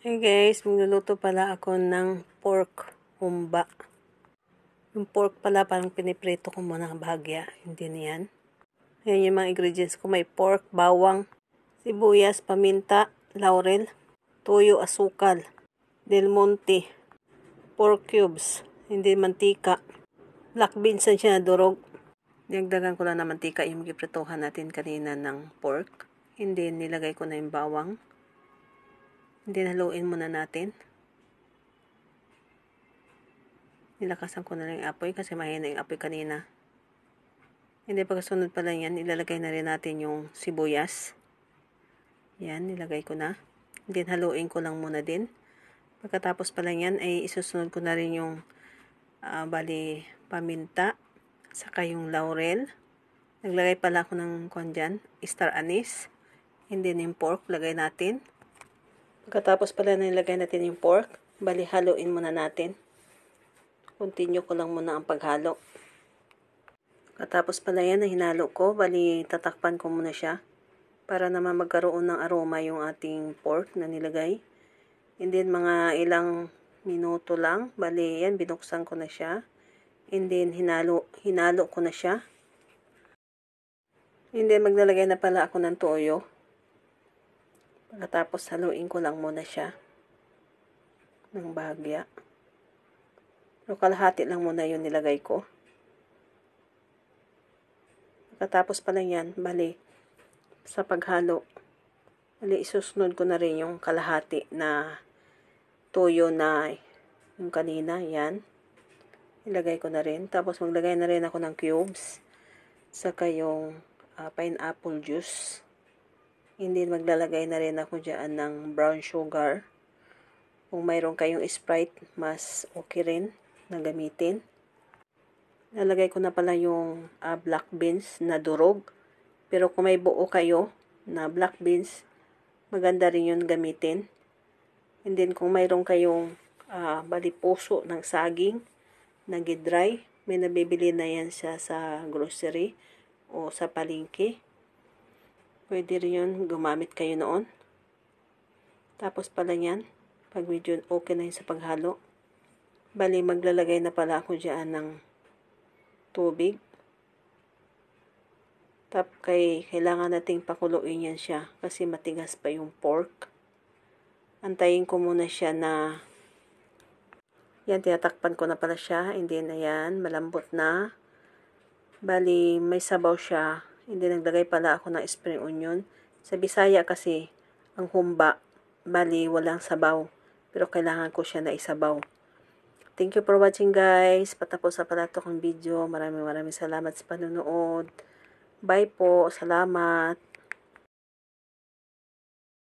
Hey guys, magluluto pala ako ng pork humba. Yung pork pala parang piniprito ko muna bahagya, hindi niyan. Ayan yung mga ingredients ko. May pork, bawang, sibuyas, paminta, laurel, toyo, asukal, del monte, pork cubes, hindi mantika, black beans na siya na durog. Dagdagan ko lang na mantika yung gipritohan natin kanina ng pork. Hindi nilagay ko na yung bawang. Hindi haluin muna natin. Nilakasan ko na lang yung apoy kasi mahina yung apoy kanina. Hindi, pagkasunod pala yan, ilalagay na rin natin yung sibuyas. Yan, nilagay ko na. Then, haluin ko lang muna din. Pagkatapos pala yan, ay isusunod ko na rin yung bali paminta, saka yung laurel. Naglagay pala ako ng dyan, star anise. And then yung pork, lagay natin. Pagkatapos pala nilagay natin yung pork, bali haluin muna natin. Continue ko lang muna ang paghalo. Katapos pala yan na hinalo ko, bali tatakpan ko muna siya para naman magkaroon ng aroma yung ating pork na nilagay. And then mga ilang minuto lang, bali yan binuksan ko na siya. And then hinalo ko na siya. And then maglalagay na pala ako ng toyo. Pagkatapos haluin ko lang muna siya ng bahagya. Pero kalahati lang muna yung nilagay ko. Pagkatapos pala yan, bali, sa paghalo, bali, isusunod ko na rin yung kalahati na toyo na yung kanina, yan. Ilagay ko na rin. Tapos maglagay na rin ako ng cubes. Saka yung pineapple juice. Hindi maglalagay na rin ako dyan ng brown sugar. Kung mayroon kayong Sprite, mas okay rin na gamitin. Nalagay ko na pala yung black beans na durog. Pero kung may buo kayo na black beans, maganda rin yun gamitin. And then kung mayroon kayong bali puso ng saging na gidry, may nabibili na yan siya sa grocery o sa palengke. Pwede rin yun, gumamit kayo noon. Tapos pala yan, pag medyo okay na yun sa paghalo, bali maglalagay na pala ako dyan ng tubig. Kailangan nating pakuluin yan siya kasi matigas pa yung pork. Antayin ko muna siya na yan, tinatakpan ko na pala siya. And then, ayan, malambot na. Bali, may sabaw siya. And then, naglagay pala ako ng spring onion. Sa Bisaya kasi, ang humba, bali, walang sabaw. Pero kailangan ko siya na isabaw. Thank you for watching guys. Patapos na pala ito kong video. Maraming salamat sa panonood. Bye po. Salamat.